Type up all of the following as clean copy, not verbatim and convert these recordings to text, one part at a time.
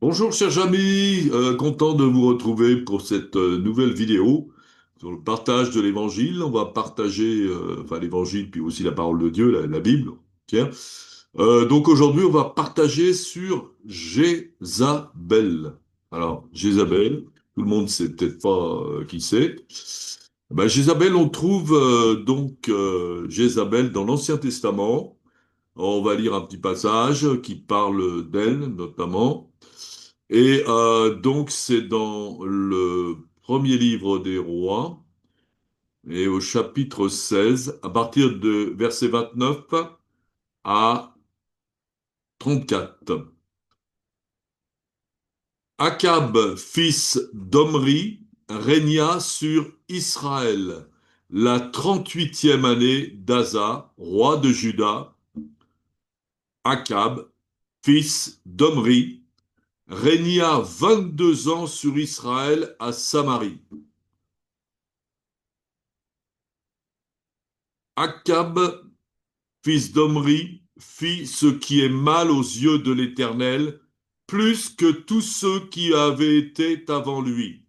Bonjour chers amis, content de vous retrouver pour cette nouvelle vidéo sur le partage de l'évangile. On va partager enfin l'évangile puis aussi la parole de Dieu, la Bible. Tiens. Donc aujourd'hui on va partager sur Jézabel. Alors Jézabel, tout le monde sait peut-être pas qui c'est. Ben, Jézabel, on trouve Jézabel dans l'Ancien Testament. On va lire un petit passage qui parle d'elle notamment. Et donc c'est dans le premier livre des rois et au chapitre 16, à partir de verset 29 à 34. Akab, fils d'Omri, régna sur Israël la 38e année d'Asa, roi de Juda. Akab, fils d'Omri, régna 22 ans sur Israël à Samarie. Akab, fils d'Omri, fit ce qui est mal aux yeux de l'Éternel, plus que tous ceux qui avaient été avant lui.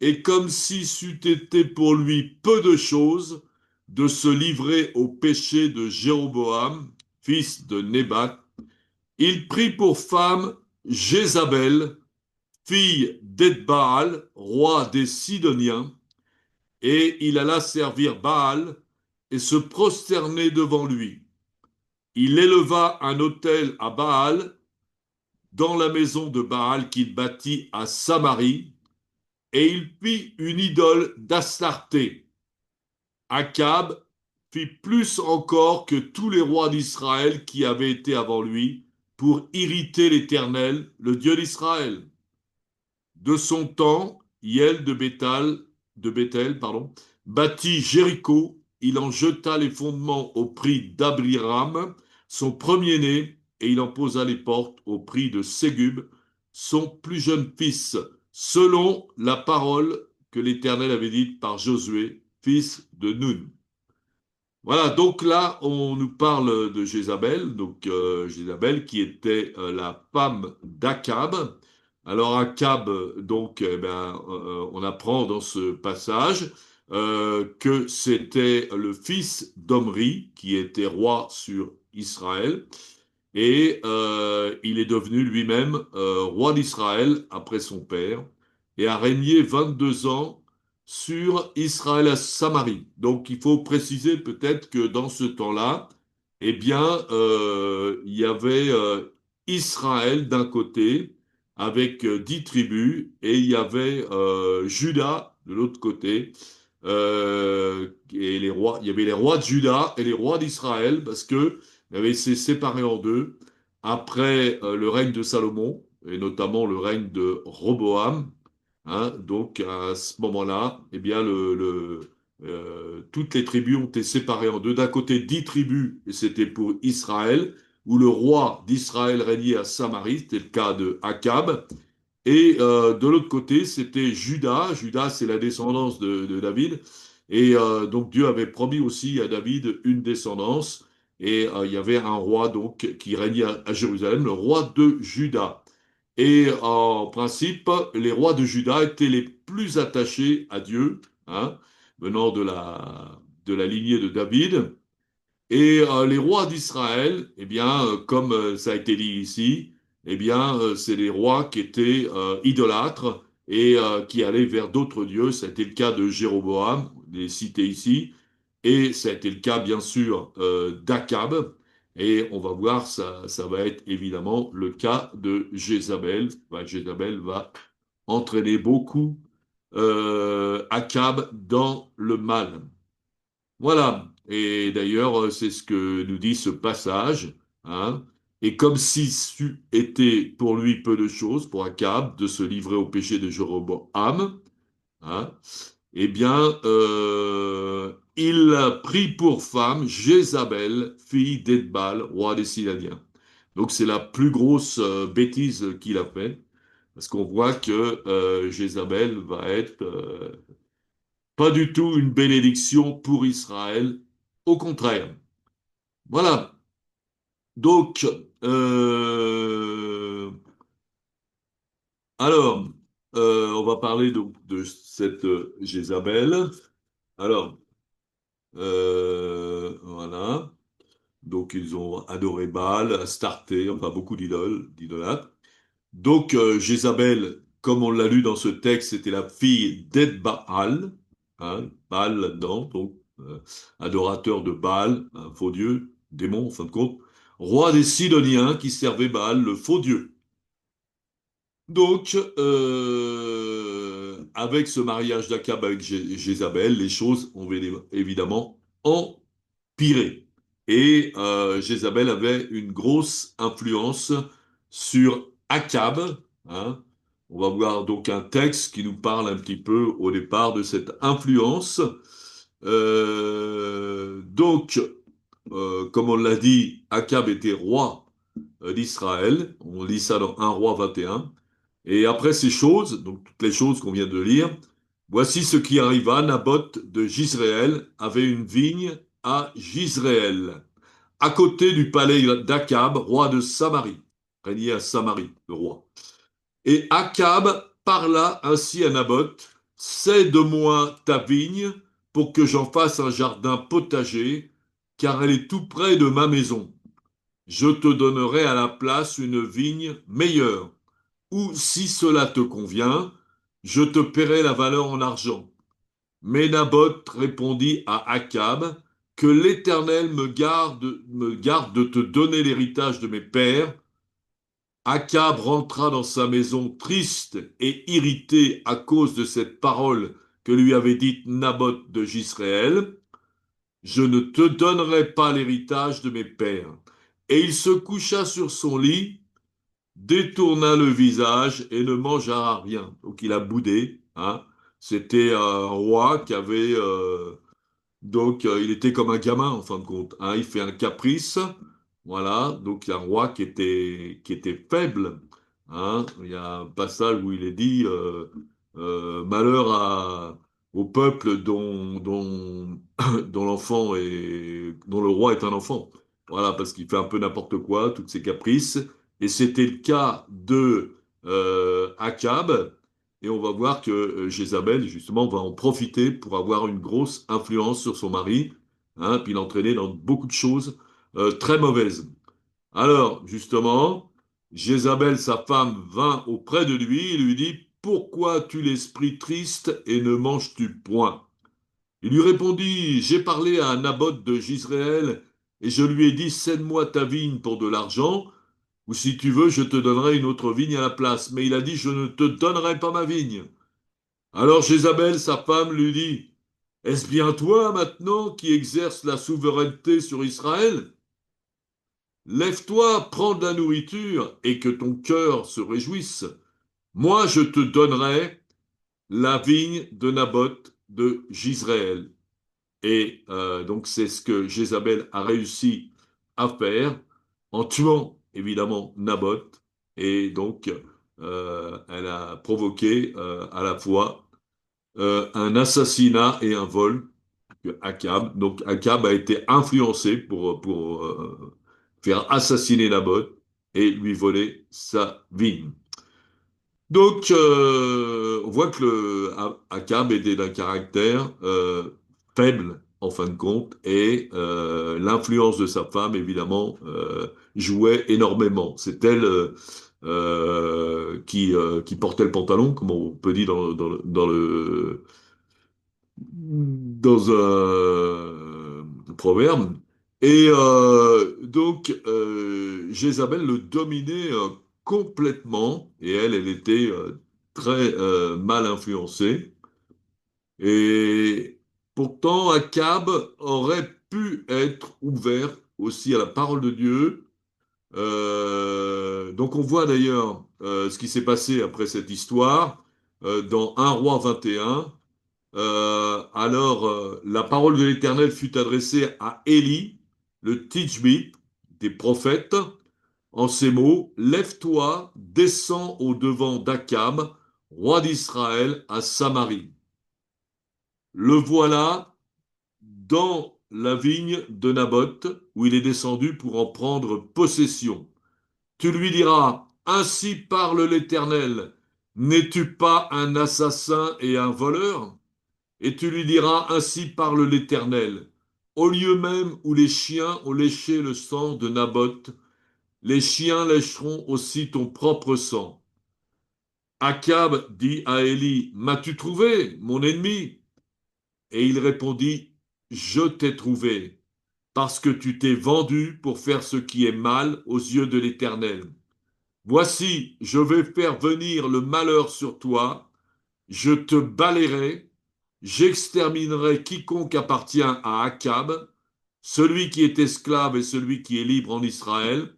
Et comme si c'eût été pour lui peu de chose de se livrer au péché de Jéroboam, fils de Nébat, il prit pour femme Jézabel, fille d'Edbaal, roi des Sidoniens, et il alla servir Baal et se prosterner devant lui. Il éleva un autel à Baal dans la maison de Baal qu'il bâtit à Samarie, et il fit une idole d'Astarté. Akab fit plus encore que tous les rois d'Israël qui avaient été avant lui pour irriter l'Éternel, le Dieu d'Israël. De son temps, Hiel de Béthel, bâtit Jéricho. Il en jeta les fondements au prix d'Abriram, son premier-né, et il en posa les portes au prix de Ségub, son plus jeune fils, selon la parole que l'Éternel avait dite par Josué, fils de Nun. Voilà, donc là, on nous parle de Jézabel, Jézabel qui était la femme d'Akab. Alors Akab, on apprend dans ce passage que c'était le fils d'Omri qui était roi sur Israël et il est devenu lui-même roi d'Israël après son père et a régné 22 ans sur Israël à Samarie. Donc il faut préciser peut-être que dans ce temps-là, il y avait Israël d'un côté avec 10 tribus et il y avait Juda de l'autre côté. Et les rois, il y avait les rois de Juda et les rois d'Israël parce que il avait été séparé en deux après le règne de Salomon et notamment le règne de Roboam. Hein. Donc à ce moment-là, toutes les tribus ont été séparées en deux. D'un côté, 10 tribus, et c'était pour Israël, où le roi d'Israël régnait à Samarie, c'était le cas de Akab. Et de l'autre côté, c'était Juda. Juda, c'est la descendance de David. Et donc Dieu avait promis aussi à David une descendance. Et il y avait un roi donc qui régnait à Jérusalem, le roi de Juda. Et en principe, les rois de Juda étaient les plus attachés à Dieu, hein, venant de la lignée de David. Et les rois d'Israël, comme ça a été dit ici, c'est les rois qui étaient idolâtres et qui allaient vers d'autres dieux. Ça a été le cas de Jéroboam, les cités ici, et ça a été le cas, bien sûr, d'Akab. Et on va voir, ça va être évidemment le cas de Jézabel. Jézabel va entraîner beaucoup Akab dans le mal. Voilà. Et d'ailleurs, c'est ce que nous dit ce passage, hein. Et comme si c'eût été pour lui peu de choses, pour Akab, de se livrer au péché de Jéroboam, hein, il a pris pour femme Jézabel, fille d'Edbal, roi des Sidoniens. Donc c'est la plus grosse bêtise qu'il a fait, parce qu'on voit que Jézabel va être pas du tout une bénédiction pour Israël, au contraire. Voilà. Donc, euh, Alors, on va parler donc de cette Jézabel. Alors, voilà. Donc, ils ont adoré Baal, Astarté, enfin beaucoup d'idolâtres. Donc, Jézabel, comme on l'a lu dans ce texte, c'était la fille d'Ed-Baal, hein, Baal là-dedans, donc adorateur de Baal, un faux dieu, démon en fin de compte, roi des Sidoniens qui servait Baal, le faux dieu. Donc, avec ce mariage d'Akab avec Jézabel, les choses ont évidemment empiré. Et Jézabel avait une grosse influence sur Akab, hein. On va voir donc un texte qui nous parle un petit peu au départ de cette influence. Donc, comme on l'a dit, Akab était roi d'Israël. On lit ça dans 1 roi 21. Et après ces choses, donc toutes les choses qu'on vient de lire, voici ce qui arriva. Naboth de Jizréel avait une vigne à Jizréel, à côté du palais d'Akab, roi de Samarie. Régnait à Samarie, le roi. Et Akab parla ainsi à Naboth, cède-moi ta vigne pour que j'en fasse un jardin potager, car elle est tout près de ma maison. Je te donnerai à la place une vigne meilleure. Ou si cela te convient, je te paierai la valeur en argent. Mais Naboth répondit à Akab, que l'Éternel me garde de te donner l'héritage de mes pères. Akab rentra dans sa maison triste et irrité à cause de cette parole que lui avait dite Naboth de Jisréel. Je ne te donnerai pas l'héritage de mes pères. Et il se coucha sur son lit, détourna le visage et ne mangea rien. Donc il a boudé, hein. C'était un roi qui avait donc, il était comme un gamin, en fin de compte, hein. Il fait un caprice, voilà. Donc, il y a un roi qui était faible, hein. Il y a un passage où il est dit malheur au peuple dont l'enfant dont le roi est un enfant. Voilà, parce qu'il fait un peu n'importe quoi, toutes ses caprices. Et c'était le cas de Akab. Et on va voir que Jézabel, justement, va en profiter pour avoir une grosse influence sur son mari, hein, puis l'entraîner dans beaucoup de choses très mauvaises. Alors, justement, Jézabel, sa femme, vint auprès de lui et lui dit, pourquoi as-tu l'esprit triste et ne manges-tu point? Il lui répondit, j'ai parlé à Naboth de Jizréel et je lui ai dit, cède-moi ta vigne pour de l'argent, ou si tu veux, je te donnerai une autre vigne à la place. Mais il a dit, je ne te donnerai pas ma vigne. Alors Jézabel, sa femme, lui dit, est-ce bien toi maintenant qui exerces la souveraineté sur Israël? Lève-toi, prends de la nourriture et que ton cœur se réjouisse. Moi, je te donnerai la vigne de Naboth de Jizréel. Et donc c'est ce que Jézabel a réussi à faire en tuant évidemment Naboth. Et donc elle a provoqué à la fois un assassinat et un vol de Akab. Donc Akab a été influencé pour faire assassiner Naboth et lui voler sa vigne. Donc on voit que Akab était d'un caractère faible en fin de compte et l'influence de sa femme évidemment jouait énormément. C'est elle qui portait le pantalon, comme on peut dire dans un proverbe. Et donc, Jézabel le dominait complètement, et elle était très mal influencée. Et pourtant, Akab aurait pu être ouvert aussi à la parole de Dieu. Donc, on voit d'ailleurs ce qui s'est passé après cette histoire dans 1 roi 21. La parole de l'Éternel fut adressée à Élie, le Tishbite des prophètes, en ces mots, lève-toi, descends au devant d'Akab, roi d'Israël, à Samarie. Le voilà dans la vigne de Naboth, où il est descendu pour en prendre possession. Tu lui diras, ainsi parle l'Éternel, N'es-tu pas un assassin et un voleur? Et tu lui diras, ainsi parle l'Éternel. Au lieu même où les chiens ont léché le sang de Naboth, les chiens lécheront aussi ton propre sang. Akab dit à Élie, m'as-tu trouvé, mon ennemi? Et il répondit, je t'ai trouvé, parce que tu t'es vendu pour faire ce qui est mal aux yeux de l'Éternel. Voici, je vais faire venir le malheur sur toi, je te balayerai, j'exterminerai quiconque appartient à Akab, celui qui est esclave et celui qui est libre en Israël.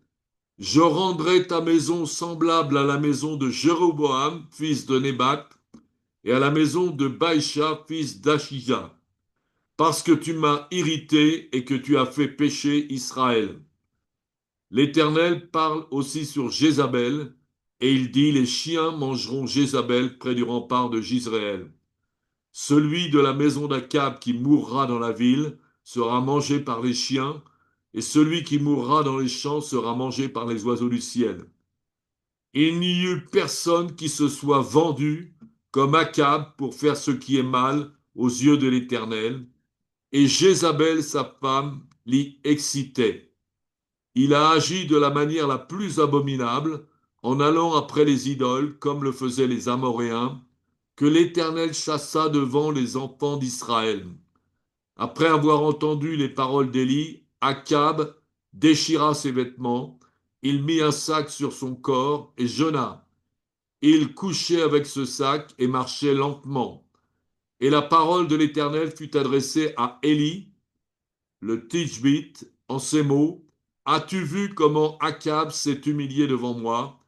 Je rendrai ta maison semblable à la maison de Jéroboam, fils de Nébat, et à la maison de Baïcha, fils d'Achija, parce que tu m'as irrité et que tu as fait pécher Israël. L'Éternel parle aussi sur Jézabel, et il dit, les chiens mangeront Jézabel près du rempart de Jizréel. Celui de la maison d'Akab qui mourra dans la ville sera mangé par les chiens, et celui qui mourra dans les champs sera mangé par les oiseaux du ciel. Il n'y eut personne qui se soit vendu comme Akab pour faire ce qui est mal aux yeux de l'Éternel, et Jézabel, sa femme, l'y excitait. Il a agi de la manière la plus abominable, en allant après les idoles, comme le faisaient les Amoréens, que l'Éternel chassa devant les enfants d'Israël. Après avoir entendu les paroles d'Élie, Akab déchira ses vêtements, il mit un sac sur son corps et jeûna. Il couchait avec ce sac et marchait lentement. Et la parole de l'Éternel fut adressée à Élie, le Tishbite, en ces mots, as-tu vu comment Akab s'est humilié devant moi?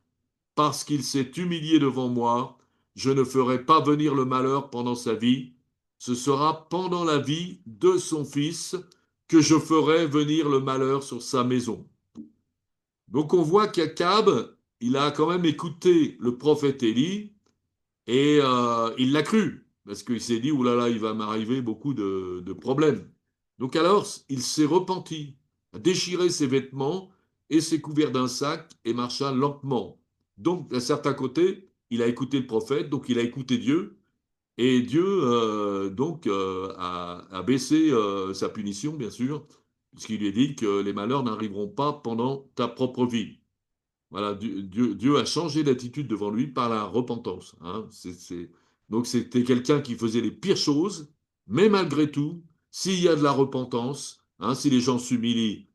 Parce qu'il s'est humilié devant moi, je ne ferai pas venir le malheur pendant sa vie. Ce sera pendant la vie de son fils que je ferai venir le malheur sur sa maison. Donc on voit qu'Akab, il a quand même écouté le prophète Élie et il l'a cru, parce qu'il s'est dit, oulala, il va m'arriver beaucoup de problèmes. Donc alors, il s'est repenti, a déchiré ses vêtements et s'est couvert d'un sac et marcha lentement. Donc, d'un certain côté, il a écouté le prophète, donc il a écouté Dieu, et Dieu a baissé sa punition, bien sûr, puisqu'il lui a dit que les malheurs n'arriveront pas pendant ta propre vie. Voilà, Dieu a changé d'attitude devant lui par la repentance, hein. Donc c'était quelqu'un qui faisait les pires choses, mais malgré tout, s'il y a de la repentance, hein, si les gens s'humilient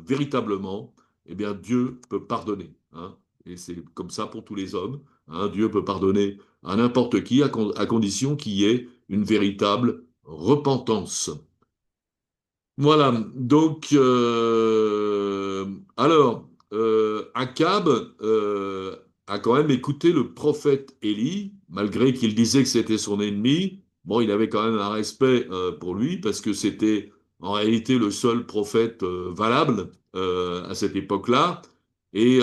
véritablement, eh bien Dieu peut pardonner, hein. Et c'est comme ça pour tous les hommes, hein. Dieu peut pardonner à n'importe qui à condition qu'il y ait une véritable repentance. Voilà, donc, Akab a quand même écouté le prophète Élie, malgré qu'il disait que c'était son ennemi. Bon, il avait quand même un respect pour lui, parce que c'était en réalité le seul prophète valable à cette époque-là. Et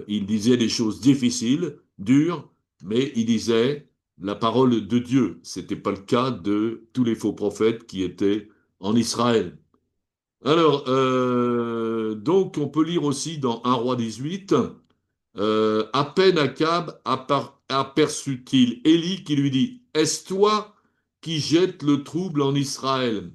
il disait des choses difficiles, dures, mais il disait la parole de Dieu. C'était pas le cas de tous les faux prophètes qui étaient en Israël. Alors, donc, on peut lire aussi dans 1 roi 18, à peine Akab aperçut-il Élie qui lui dit, est-ce toi qui jettes le trouble en Israël?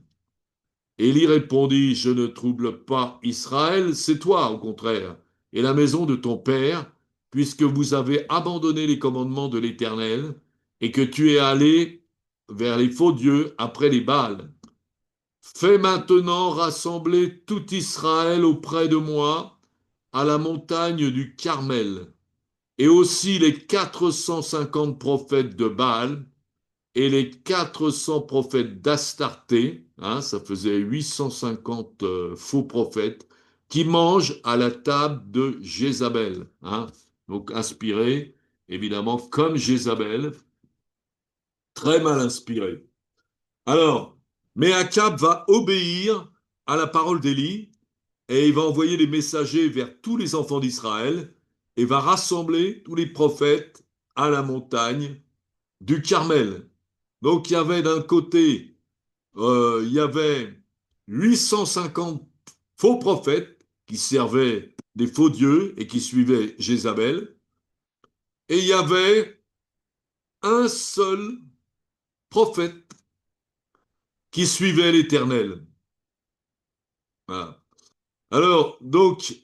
Élie répondit, je ne trouble pas Israël, c'est toi au contraire, et la maison de ton père, puisque vous avez abandonné les commandements de l'Éternel, et que tu es allé vers les faux dieux après les Baals. Fais maintenant rassembler tout Israël auprès de moi à la montagne du Carmel, et aussi les 450 prophètes de Baal et les 400 prophètes d'Astarté, hein, ça faisait 850 faux prophètes, qui mangent à la table de Jézabel, hein, donc inspiré évidemment comme Jézabel, très mal inspiré. Alors, mais Akab va obéir à la parole d'Élie et il va envoyer des messagers vers tous les enfants d'Israël et va rassembler tous les prophètes à la montagne du Carmel. Donc il y avait d'un côté, il y avait 850 faux prophètes qui servaient des faux dieux et qui suivaient Jézabel. Et il y avait un seul prophète qui suivait l'Éternel. Voilà. Alors, donc,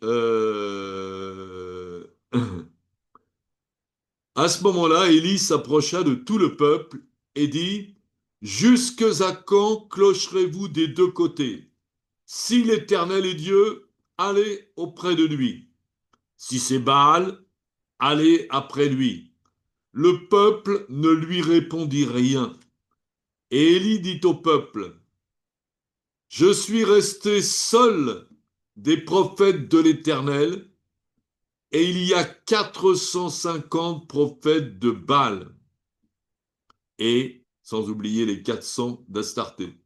à ce moment-là, Élie s'approcha de tout le peuple et dit, jusque à quand clocherez-vous des deux côtés? Si l'Éternel est Dieu, allez auprès de lui. Si c'est Baal, allez après lui. Le peuple ne lui répondit rien. Et Élie dit au peuple, je suis resté seul des prophètes de l'Éternel, et il y a 450 prophètes de Baal, et sans oublier les 400 d'Astarté.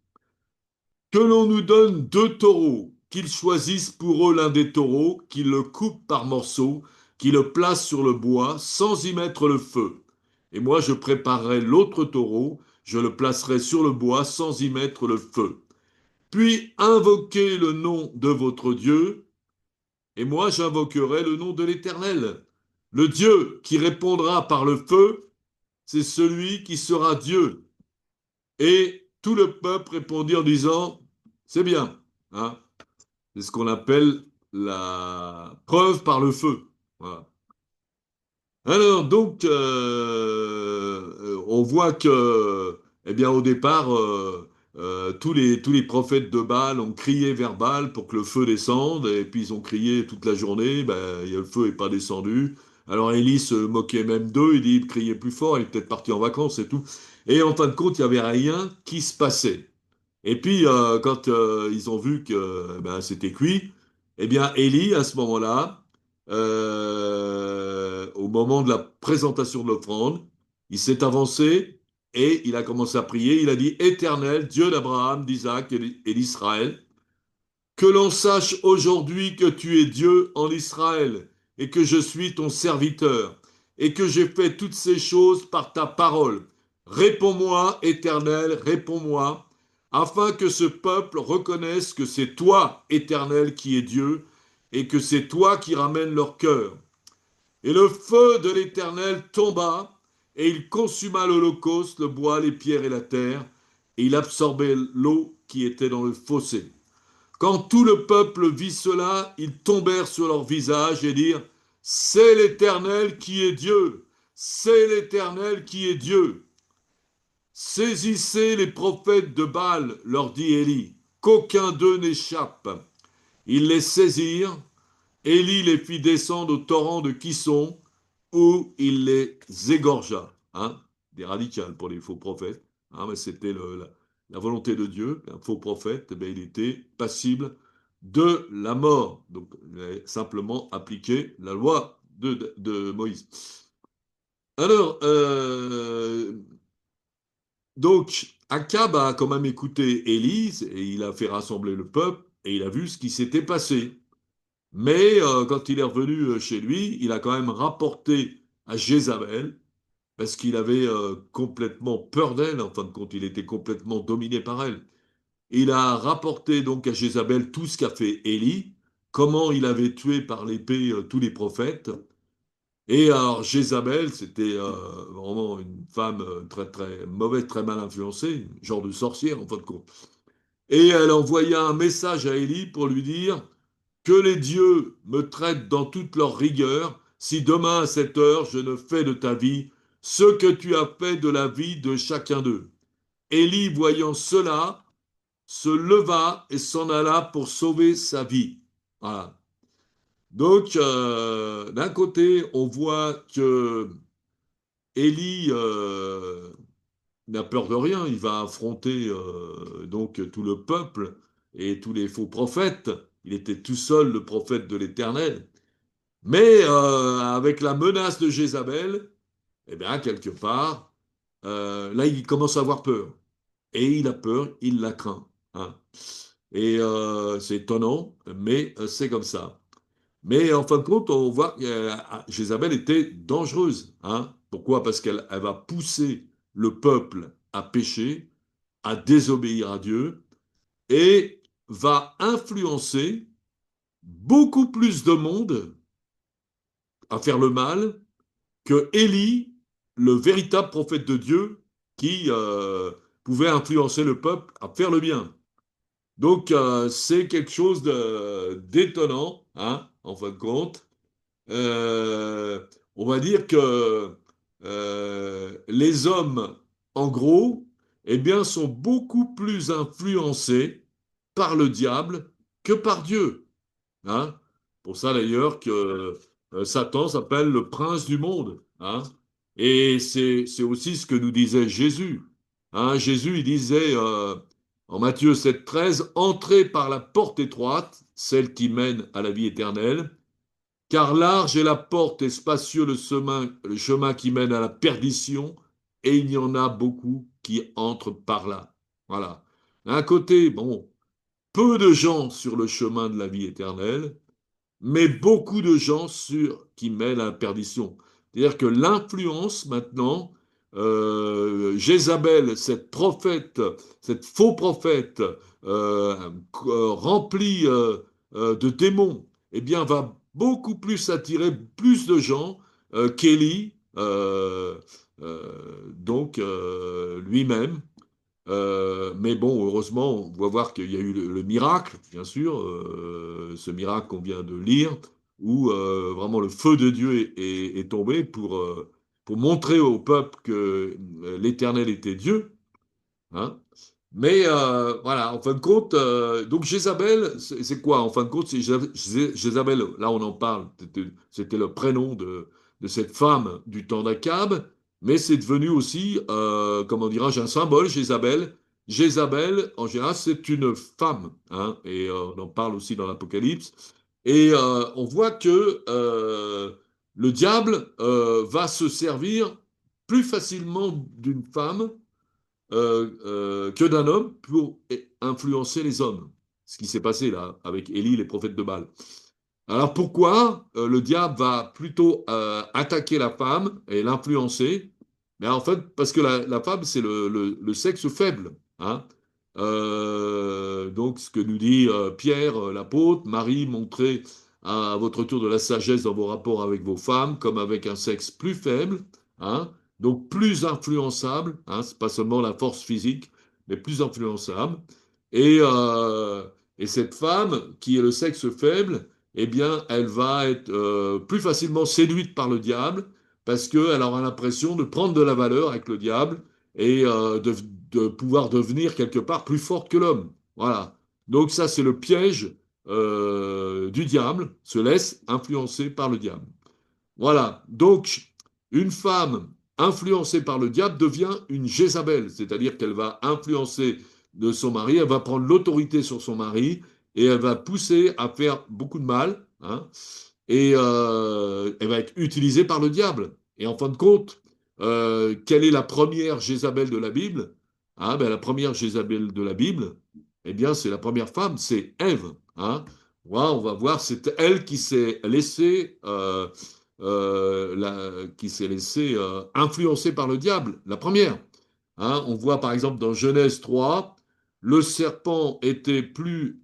Que l'on nous donne deux taureaux, qu'ils choisissent pour eux l'un des taureaux, qu'ils le coupent par morceaux, qu'ils le placent sur le bois sans y mettre le feu. Et moi je préparerai l'autre taureau, je le placerai sur le bois sans y mettre le feu. Puis invoquez le nom de votre Dieu, et moi j'invoquerai le nom de l'Éternel. Le Dieu qui répondra par le feu, c'est celui qui sera Dieu. Et tout le peuple répondit en disant, c'est bien. Hein, c'est ce qu'on appelle la preuve par le feu. Voilà. Alors, donc, on voit que, eh bien, au départ, tous les prophètes de Baal ont crié vers Baal pour que le feu descende, et puis ils ont crié toute la journée, ben, le feu n'est pas descendu. Alors Élie se moquait même d'eux, il dit, criez plus fort, il est peut-être parti en vacances et tout. Et en fin de compte, il n'y avait rien qui se passait. Et puis, quand ils ont vu que ben, c'était cuit, eh bien, Élie, à ce moment-là, au moment de la présentation de l'offrande, il s'est avancé et il a commencé à prier. Il a dit, Éternel, Dieu d'Abraham, d'Isaac et d'Israël, que l'on sache aujourd'hui que tu es Dieu en Israël et que je suis ton serviteur et que j'ai fait toutes ces choses par ta parole. Réponds-moi, Éternel, réponds-moi, afin que ce peuple reconnaisse que c'est toi, Éternel, qui es Dieu et que c'est toi qui ramènes leur cœur. Et le feu de l'Éternel tomba et il consuma l'holocauste, le bois, les pierres et la terre, et il absorbait l'eau qui était dans le fossé. Quand tout le peuple vit cela, ils tombèrent sur leur visage et dirent, c'est l'Éternel qui est Dieu, c'est l'Éternel qui est Dieu. Saisissez les prophètes de Baal, leur dit Élie, qu'aucun d'eux n'échappe. Ils les saisirent, Élie les fit descendre au torrent de Kisson, où il les égorgea. Hein, des radicales pour les faux prophètes. Hein, mais c'était la volonté de Dieu. Un faux prophète, eh bien, il était passible de la mort. Donc, il a simplement appliqué la loi de Moïse. Alors, donc, Akab a quand même écouté Élise et il a fait rassembler le peuple et il a vu ce qui s'était passé. Mais quand il est revenu chez lui, il a quand même rapporté à Jézabel, parce qu'il avait complètement peur d'elle, en fin de compte, il était complètement dominé par elle. Il a rapporté donc à Jézabel tout ce qu'a fait Élie, comment il avait tué par l'épée tous les prophètes. Et alors Jézabel, c'était vraiment une femme très très mauvaise, très mal influencée, genre de sorcière en fin de compte. Et elle envoya un message à Élie pour lui dire, que les dieux me traitent dans toute leur rigueur, si demain à cette heure je ne fais de ta vie ce que tu as fait de la vie de chacun d'eux. Élie, voyant cela, se leva et s'en alla pour sauver sa vie. Voilà. Donc, d'un côté, on voit que Élie n'a peur de rien. Il va affronter donc tout le peuple et tous les faux prophètes. Il était tout seul, le prophète de l'Éternel. Mais avec la menace de Jézabel, eh bien, quelque part, là, il commence à avoir peur. Et il a peur, il la craint. Hein. Et c'est étonnant, mais c'est comme ça. Mais en fin de compte, on voit que Jézabel était dangereuse. Hein. Pourquoi? Parce qu'elle va pousser le peuple à pécher, à désobéir à Dieu, et va influencer beaucoup plus de monde à faire le mal que Élie, le véritable prophète de Dieu, qui pouvait influencer le peuple à faire le bien. Donc, c'est quelque chose d'étonnant, hein, en fin de compte. Euh, on va dire que les hommes, en gros, eh bien, sont beaucoup plus influencés par le diable que par Dieu. Hein. Pour ça d'ailleurs que Satan s'appelle le prince du monde. Hein. Et c'est aussi ce que nous disait Jésus. Hein. Jésus, il disait en Matthieu 7,13, entrez par la porte étroite, celle qui mène à la vie éternelle, car large est la porte et spacieux le chemin qui mène à la perdition, et il y en a beaucoup qui entrent par là. Voilà. D'un côté, bon, peu de gens sur le chemin de la vie éternelle, mais beaucoup de gens qui mènent à la perdition. C'est-à-dire que l'influence maintenant, Jézabel, cette prophète, cette faux prophète remplie de démons, eh bien, va beaucoup plus attirer plus de gens qu'Élie, lui-même. Mais bon, heureusement, on va voir qu'il y a eu le miracle, bien sûr, ce miracle qu'on vient de lire, où vraiment le feu de Dieu est tombé pour montrer au peuple que l'Éternel était Dieu. Hein. Mais voilà, en fin de compte, donc Jézabel, c'est quoi? En fin de compte, c'est Jézabel, là on en parle, c'était le prénom de cette femme du temps d'Akab, mais c'est devenu aussi, comment dirais-je, un symbole, Jézabel. Jézabel, en général, c'est une femme, hein, et on en parle aussi dans l'Apocalypse. Et on voit que le diable va se servir plus facilement d'une femme que d'un homme pour influencer les hommes. Ce qui s'est passé là avec Élie, les prophètes de Baal. Alors pourquoi le diable va plutôt attaquer la femme et l'influencer? Mais en fait, parce que la femme, c'est le sexe faible. Hein. Donc, ce que nous dit Pierre, l'apôtre, Marie, montrez à votre tour de la sagesse dans vos rapports avec vos femmes, comme avec un sexe plus faible, hein, donc plus influençable. Hein, c'est pas seulement la force physique, mais plus influençable. Et, euh, et cette femme, qui est le sexe faible, eh bien, elle va être plus facilement séduite par le diable parce qu'elle aura l'impression de prendre de la valeur avec le diable et de pouvoir devenir quelque part plus forte que l'homme. Voilà. Donc ça, c'est le piège du diable, se laisse influencer par le diable. Voilà. Donc, une femme influencée par le diable devient une Jézabel, c'est-à-dire qu'elle va influencer de son mari, elle va prendre l'autorité sur son mari et elle va pousser à faire beaucoup de mal, hein, et elle va être utilisée par le diable. Et en fin de compte, quelle est la première Jézabel de la Bible? Hein, ben, la première Jézabel de la Bible, eh bien, c'est la première femme, c'est Ève. Hein. Ouais, on va voir, c'est elle qui s'est laissée qui s'est laissé influencer par le diable, la première. Hein, on voit par exemple dans Genèse 3, le serpent était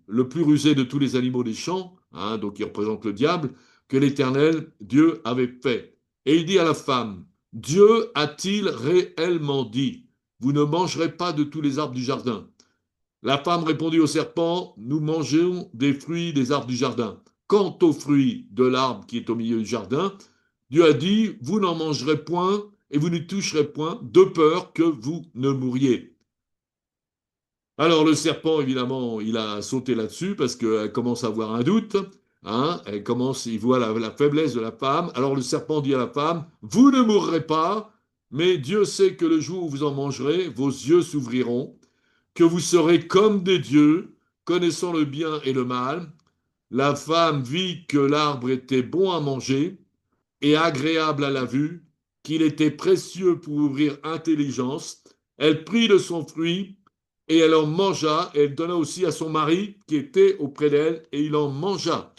le plus rusé de tous les animaux des champs, hein, donc il représente le diable, que l'Éternel, Dieu, avait fait. Et il dit à la femme, Dieu a-t-il réellement dit, vous ne mangerez pas de tous les arbres du jardin? La femme répondit au serpent, nous mangeons des fruits des arbres du jardin. Quant aux fruits de l'arbre qui est au milieu du jardin, Dieu a dit, vous n'en mangerez point et vous n'y toucherez point, de peur que vous ne mouriez. Alors le serpent, évidemment, il a sauté là-dessus parce qu'elle commence à avoir un doute. Hein, il voit la faiblesse de la femme. Alors le serpent dit à la femme, vous ne mourrez pas, mais Dieu sait que le jour où vous en mangerez, vos yeux s'ouvriront que vous serez comme des dieux, connaissant le bien et le mal. La femme vit que l'arbre était bon à manger et agréable à la vue, qu'il était précieux pour ouvrir intelligence. Elle prit de son fruit et elle en mangea, et elle donna aussi à son mari qui était auprès d'elle, et il en mangea.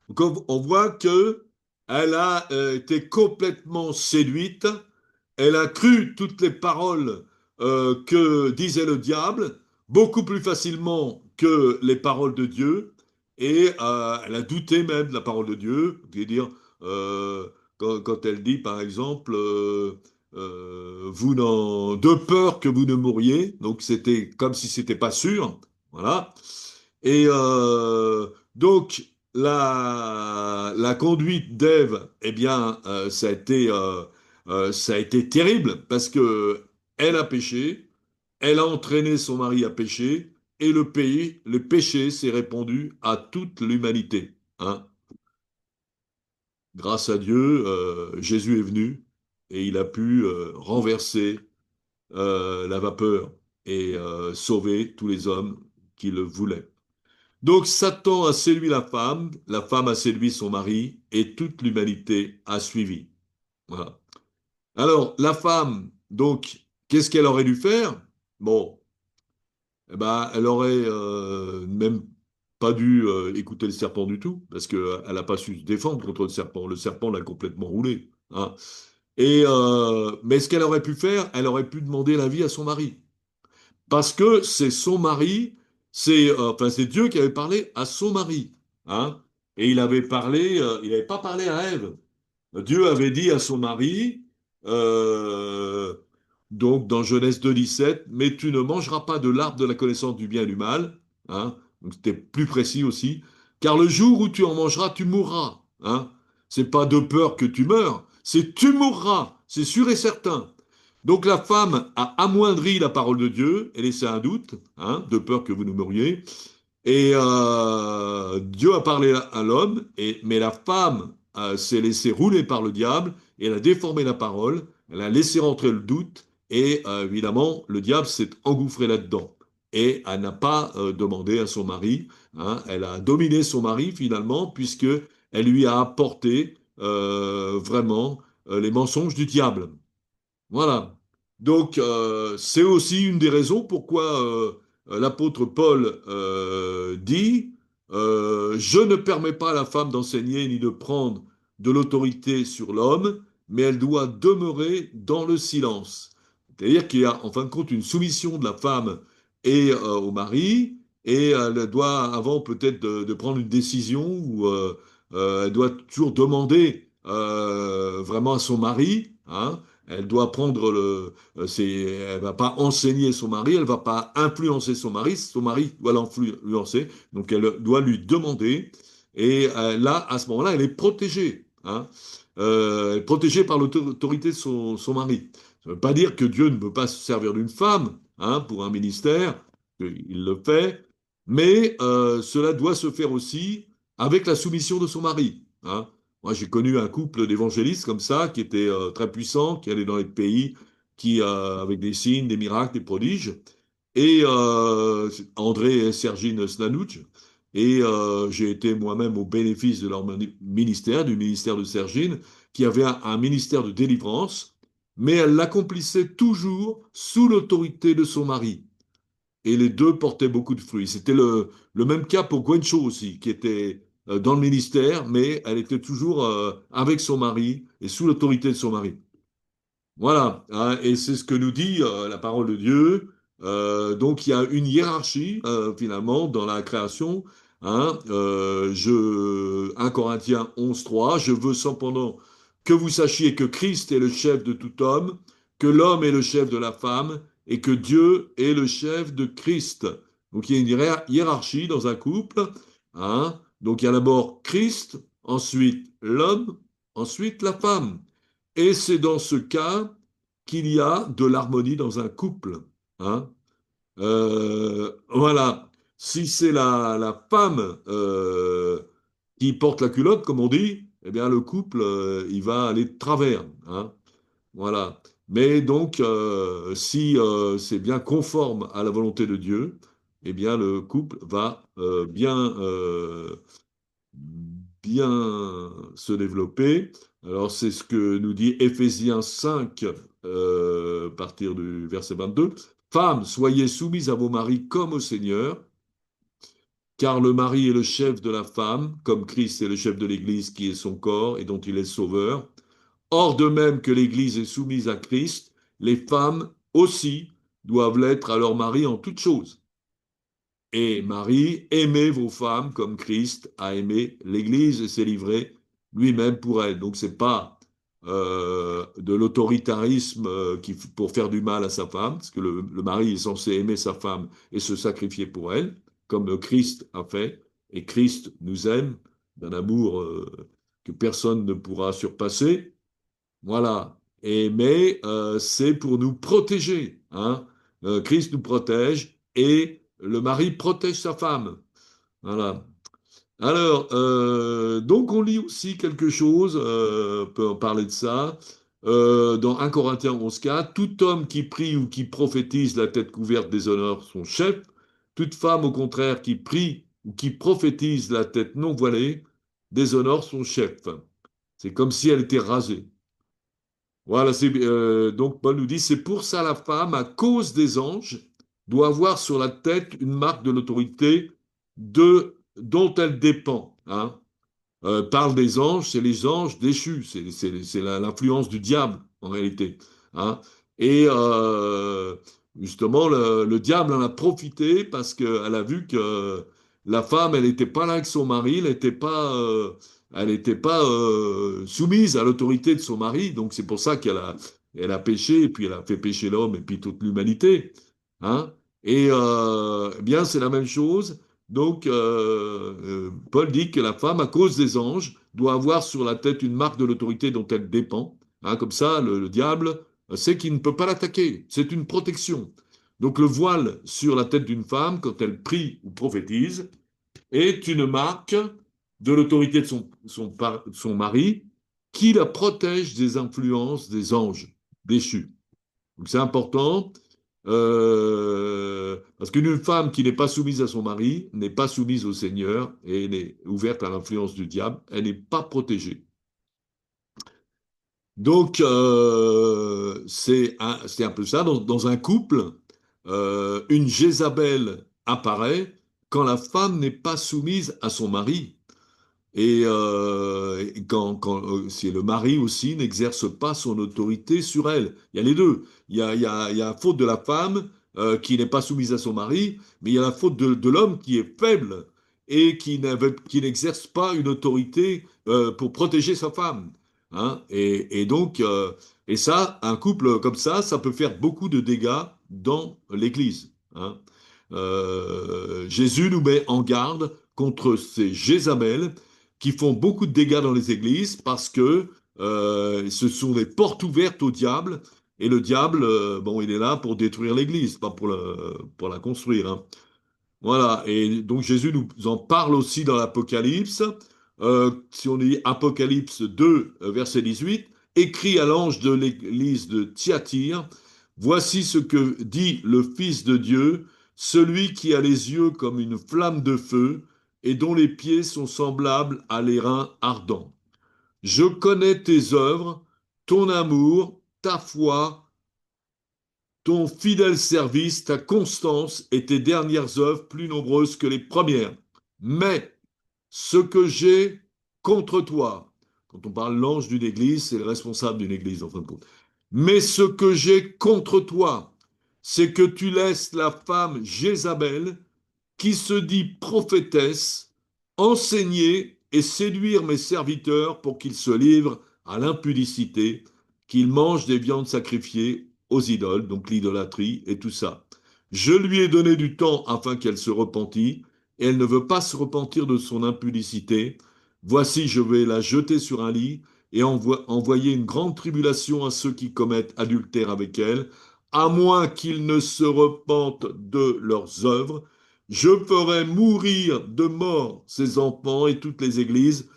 Donc on voit que elle a été complètement séduite. Elle a cru toutes les paroles que disait le diable, beaucoup plus facilement que les paroles de Dieu. Et elle a douté même de la parole de Dieu. Je veux dire, quand elle dit, par exemple, de peur que vous ne mouriez, donc c'était comme si c'était pas sûr, voilà. Et donc, la conduite d'Ève, eh bien, ça a été terrible parce que elle a péché, elle a entraîné son mari à pécher, et le péché s'est répandu à toute l'humanité. Hein. Grâce à Dieu, Jésus est venu et il a pu renverser la vapeur et sauver tous les hommes qui le voulaient. Donc Satan a séduit la femme a séduit son mari, et toute l'humanité a suivi. Voilà. Alors la femme, donc, qu'est-ce qu'elle aurait dû faire? Bon, eh ben, elle aurait même pas dû écouter le serpent du tout, parce qu'elle n'a pas su se défendre contre le serpent. Le serpent l'a complètement roulé. Hein. Mais ce qu'elle aurait pu faire, elle aurait pu demander l'avis à son mari. Parce que c'est son mari, c'est Dieu qui avait parlé à son mari. Hein. Et il n'avait pas parlé à Ève. Dieu avait dit à son mari, euh, donc dans Genèse 2,17, mais tu ne mangeras pas de l'arbre de la connaissance du bien et du mal. Hein, donc c'était plus précis aussi, car le jour où tu en mangeras, tu mourras. Hein, c'est pas de peur que tu meurs, c'est tu mourras, c'est sûr et certain. Donc la femme a amoindri la parole de Dieu et laissé un doute, hein, de peur que vous ne mouriez. Et Dieu a parlé à l'homme, mais la femme s'est laissée rouler par le diable, et elle a déformé la parole, elle a laissé rentrer le doute, et évidemment, le diable s'est engouffré là-dedans. Et elle n'a pas demandé à son mari, hein, elle a dominé son mari finalement, puisque elle lui a apporté vraiment les mensonges du diable. Voilà. Donc, c'est aussi une des raisons pourquoi l'apôtre Paul dit je ne permets pas à la femme d'enseigner ni de prendre de l'autorité sur l'homme, mais elle doit demeurer dans le silence. C'est-à-dire qu'il y a en fin de compte une soumission de la femme et au mari, et elle doit, avant peut-être de prendre une décision, ou elle doit toujours demander vraiment à son mari. Hein, elle doit prendre elle va pas enseigner son mari, elle va pas influencer son mari doit l'influencer, donc elle doit lui demander, et là, à ce moment-là, elle est protégée, hein. Elle est protégée par l'autorité de son mari. Ça ne veut pas dire que Dieu ne peut pas se servir d'une femme, hein, pour un ministère, il le fait, mais cela doit se faire aussi avec la soumission de son mari, hein. Moi, j'ai connu un couple d'évangélistes comme ça, qui était très puissant, qui allait dans les pays, avec des signes, des miracles, des prodiges. Et André et Sergine Snanouch. Et j'ai été moi-même au bénéfice de leur ministère, du ministère de Sergine, qui avait un ministère de délivrance, mais elle l'accomplissait toujours sous l'autorité de son mari. Et les deux portaient beaucoup de fruits. C'était le même cas pour Gwencho aussi, qui était dans le ministère, mais elle était toujours avec son mari et sous l'autorité de son mari. Voilà, hein, et c'est ce que nous dit la parole de Dieu. Donc il y a une hiérarchie finalement dans la création. Hein, 1 Corinthiens 11,3, je veux cependant que vous sachiez que Christ est le chef de tout homme, que l'homme est le chef de la femme, et que Dieu est le chef de Christ. Donc il y a une hiérarchie dans un couple. Hein, donc il y a d'abord Christ, ensuite l'homme, ensuite la femme. Et c'est dans ce cas qu'il y a de l'harmonie dans un couple. Hein. Voilà. Si c'est la femme qui porte la culotte, comme on dit, eh bien le couple, il va aller de travers. Hein. Voilà. Mais donc, si c'est bien conforme à la volonté de Dieu, eh bien le couple va bien se développer. Alors, c'est ce que nous dit Éphésiens 5, à partir du verset 22. Femmes, soyez soumises à vos maris comme au Seigneur, car le mari est le chef de la femme, comme Christ est le chef de l'Église qui est son corps et dont il est sauveur. Or, de même que l'Église est soumise à Christ, les femmes aussi doivent l'être à leur mari en toutes choses. Et Marie, aimez vos femmes comme Christ a aimé l'Église et s'est livré lui-même pour elle. Donc c'est pas de l'autoritarisme pour faire du mal à sa femme, parce que le mari est censé aimer sa femme et se sacrifier pour elle, comme Christ a fait, et Christ nous aime d'un amour que personne ne pourra surpasser. Voilà. Mais c'est pour nous protéger, hein. Christ nous protège et le mari protège sa femme. Voilà. Alors, donc on lit aussi quelque chose, on peut en parler de ça, dans 1 Corinthiens 11,4, tout homme qui prie ou qui prophétise la tête couverte déshonore son chef, toute femme au contraire qui prie ou qui prophétise la tête non voilée déshonore son chef. C'est comme si elle était rasée. Voilà, donc Paul nous dit, c'est pour ça la femme, à cause des anges, doit avoir sur la tête une marque de l'autorité dont elle dépend, hein. Parle des anges, c'est les anges déchus, c'est l'influence du diable en réalité, hein. Et justement, le diable en a profité parce qu'elle a vu que la femme, elle n'était pas là avec son mari, elle n'était pas soumise à l'autorité de son mari, donc c'est pour ça elle a péché, et puis elle a fait pécher l'homme et puis toute l'humanité, hein. Et eh bien, c'est la même chose. Donc, Paul dit que la femme, à cause des anges, doit avoir sur la tête une marque de l'autorité dont elle dépend, hein. Comme ça, le diable sait qu'il ne peut pas l'attaquer. C'est une protection. Donc, le voile sur la tête d'une femme, quand elle prie ou prophétise, est une marque de l'autorité de son mari qui la protège des influences des anges déchus. Donc, c'est important. Parce qu'une femme qui n'est pas soumise à son mari n'est pas soumise au Seigneur et elle est ouverte à l'influence du diable, elle n'est pas protégée. Donc, c'est un peu ça. Dans un couple, une Jézabel apparaît quand la femme n'est pas soumise à son mari. Et si le mari aussi n'exerce pas son autorité sur elle. Il y a les deux. Il y a la faute de la femme qui n'est pas soumise à son mari, mais il y a la faute de l'homme qui est faible et qui n'exerce pas une autorité pour protéger sa femme, hein. Et ça, un couple comme ça peut faire beaucoup de dégâts dans l'Église, hein. Jésus nous met en garde contre ces Jézabel qui font beaucoup de dégâts dans les églises parce que ce sont des portes ouvertes au diable. Et le diable, bon, il est là pour détruire l'église, pas pour la construire, hein. Voilà, et donc Jésus nous en parle aussi dans l'Apocalypse. Si on lit Apocalypse 2, verset 18, écrit à l'ange de l'église de Thyatire, voici ce que dit le Fils de Dieu, celui qui a les yeux comme une flamme de feu et dont les pieds sont semblables à l'airain ardent. Je connais tes œuvres, ton amour, ta foi, ton fidèle service, ta constance et tes dernières œuvres plus nombreuses que les premières. Mais ce que j'ai contre toi, quand on parle l'ange d'une église, c'est le responsable d'une église en fin de compte. Mais ce que j'ai contre toi, c'est que tu laisses la femme Jézabel, qui se dit prophétesse, enseigner et séduire mes serviteurs pour qu'ils se livrent à l'impudicité, qu'ils mangent des viandes sacrifiées aux idoles, donc l'idolâtrie et tout ça. Je lui ai donné du temps afin qu'elle se repentît, et elle ne veut pas se repentir de son impudicité. Voici, je vais la jeter sur un lit et envoyer une grande tribulation à ceux qui commettent adultère avec elle, à moins qu'ils ne se repentent de leurs œuvres. Je ferai mourir de mort ses enfants et toutes les églises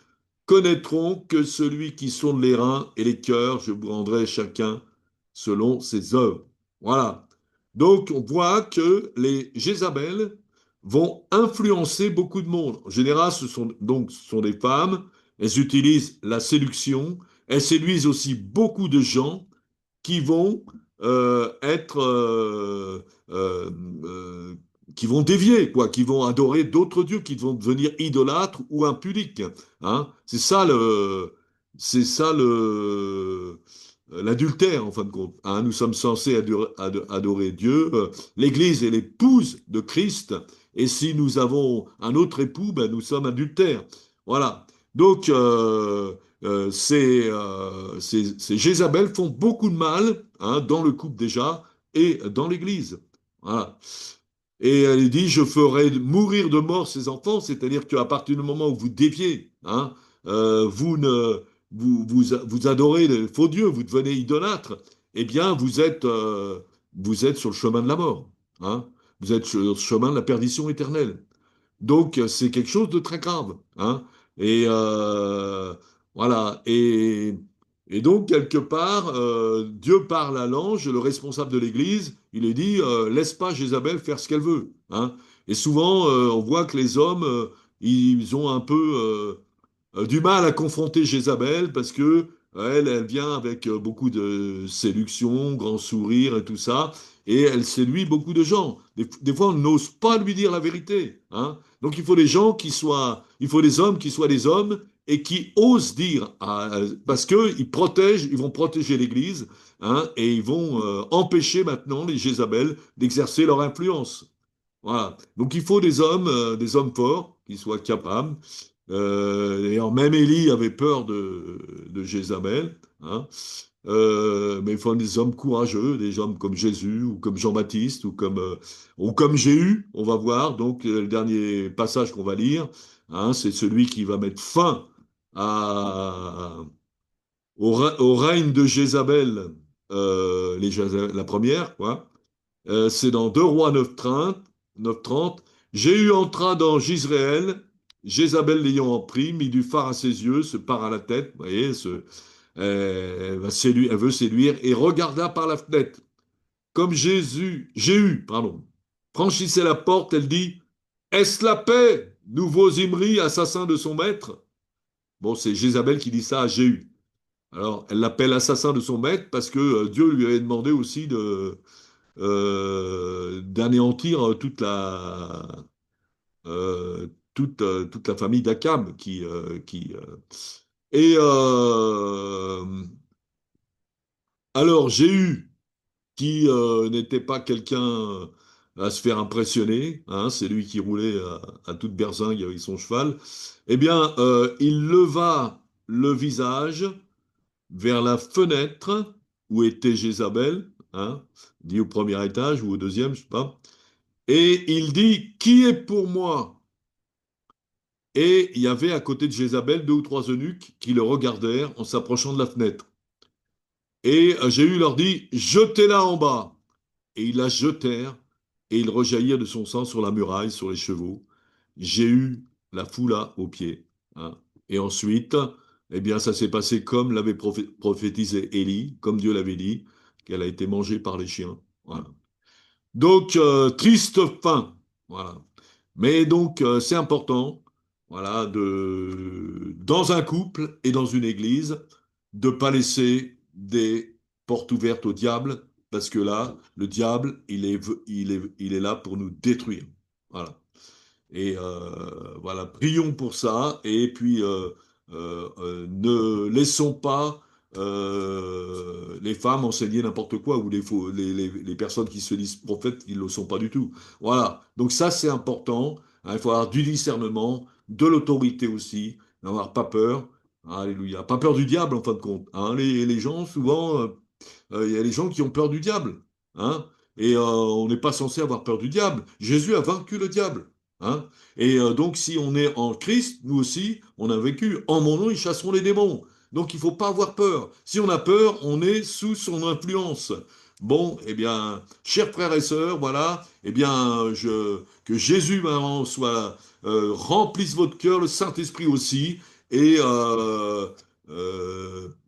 connaîtront que celui qui sonde les reins et les cœurs, je vous rendrai chacun selon ses œuvres. Voilà. Donc, on voit que les Jézabel vont influencer beaucoup de monde. En général, ce sont des femmes. Elles utilisent la séduction. Elles séduisent aussi beaucoup de gens qui vont être euh, qui vont dévier, quoi, qui vont adorer d'autres dieux, qui vont devenir idolâtres ou impudiques, hein. C'est ça l'adultère en fin de compte, hein. Nous sommes censés adorer Dieu. L'Église est l'épouse de Christ, et si nous avons un autre époux, ben, nous sommes adultères. Voilà. Donc, ces Jézabel font beaucoup de mal, hein, dans le couple déjà et dans l'Église. Voilà. Et elle dit, je ferai mourir de mort ces enfants, c'est-à-dire qu'à partir du moment où vous déviez, hein, vous ne vous adorez le faux Dieu, vous devenez idolâtre, eh bien vous êtes sur le chemin de la mort, hein. Vous êtes sur le chemin de la perdition éternelle. Donc, c'est quelque chose de très grave, hein. Et voilà. Et donc, quelque part, Dieu parle à l'ange, le responsable de l'Église, il lui dit, laisse pas Jézabel faire ce qu'elle veut, hein. Et souvent, on voit que les hommes, ils ont un peu du mal à confronter Jézabel parce que elle vient avec beaucoup de séduction, grand sourire et tout ça, et elle séduit beaucoup de gens. Des fois, on n'ose pas lui dire la vérité, hein. Donc, il faut des gens qui soient, il faut des hommes qui soient des hommes et qui osent dire, parce que ils vont protéger l'Église, hein, et ils vont empêcher maintenant les Jézabel d'exercer leur influence. Voilà. Donc il faut des hommes forts qui soient capables. Et même Élie avait peur de Jézabel, hein. Mais il faut des hommes courageux, des hommes comme Jésus ou comme Jean-Baptiste ou comme Jéhu, on va voir. Donc le dernier passage qu'on va lire, hein, c'est celui qui va mettre fin à, au règne de Jézabel, la première, quoi. C'est dans 2 Rois 9:30. Jéhu entra dans Jizréel, Jézabel l'ayant pris, mit du fard à ses yeux, se part à la tête, vous voyez, elle veut séduire, et regarda par la fenêtre. Comme Jéhu, pardon, franchissait la porte, elle dit, est-ce la paix, nouveau Zimri, assassin de son maître? Bon, c'est Jézabel qui dit ça à Jéhu. Alors, elle l'appelle assassin de son maître parce que Dieu lui avait demandé aussi d'anéantir toute la famille d'Akab et alors Jéhu qui n'était pas quelqu'un à se faire impressionner, hein, c'est lui qui roulait à toute berzingue avec son cheval, eh bien il leva le visage vers la fenêtre où était Jézabel, hein, dit au premier étage ou au deuxième, je sais pas. Et il dit, qui est pour moi? Et il y avait à côté de Jézabel deux ou trois eunuques qui le regardèrent en s'approchant de la fenêtre. Et Jéhu leur dit, jetez-la en bas. Et ils la jetèrent, et ils rejaillirent de son sang sur la muraille, sur les chevaux. Jéhu la foula aux pieds, hein. Et ensuite, eh bien, ça s'est passé comme l'avait prophétisé Élie, comme Dieu l'avait dit, qu'elle a été mangée par les chiens. Voilà. Donc, triste fin. Voilà. Mais donc, c'est important, voilà, dans un couple et dans une église, de ne pas laisser des portes ouvertes au diable, parce que là, le diable, il est là pour nous détruire. Voilà. Et voilà, prions pour ça. Et puis, ne laissons pas les femmes enseigner n'importe quoi, ou les personnes qui se disent prophètes qui ne le sont pas du tout. Voilà. Donc ça, c'est important, hein. Il faut avoir du discernement, de l'autorité aussi, n'avoir pas peur. Alléluia. Pas peur du diable, en fin de compte, hein. Les gens, souvent, il y a les gens qui ont peur du diable, hein. Et on n'est pas censé avoir peur du diable. Jésus a vaincu le diable, hein. Et donc, si on est en Christ, nous aussi, on a vécu. En mon nom, ils chasseront les démons. Donc, il ne faut pas avoir peur. Si on a peur, on est sous son influence. Bon, eh bien, chers frères et sœurs, voilà, eh bien, que Jésus maintenant remplisse votre cœur, le Saint-Esprit aussi, et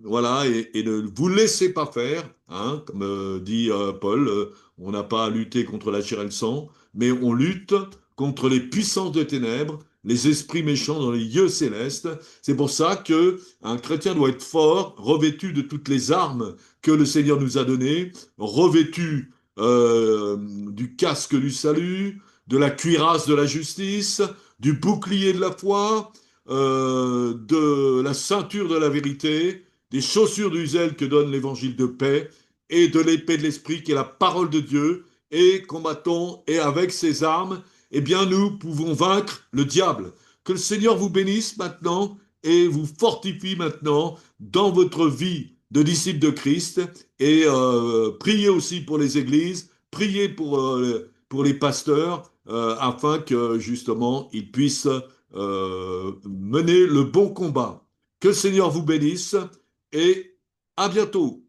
voilà, et ne vous laissez pas faire, hein, comme dit Paul, on n'a pas à lutter contre la chair et le sang, mais on lutte contre les puissances de ténèbres, les esprits méchants dans les lieux célestes. C'est pour ça que un chrétien doit être fort, revêtu de toutes les armes que le Seigneur nous a données, revêtu du casque du salut, de la cuirasse de la justice, du bouclier de la foi, de la ceinture de la vérité, des chaussures du zèle que donne l'évangile de paix, et de l'épée de l'esprit qui est la parole de Dieu, et combattons, et avec ces armes, eh bien nous pouvons vaincre le diable. Que le Seigneur vous bénisse maintenant, et vous fortifie maintenant dans votre vie de disciple de Christ. Et priez aussi pour les églises, priez pour les pasteurs, afin que justement ils puissent mener le bon combat. Que le Seigneur vous bénisse et à bientôt.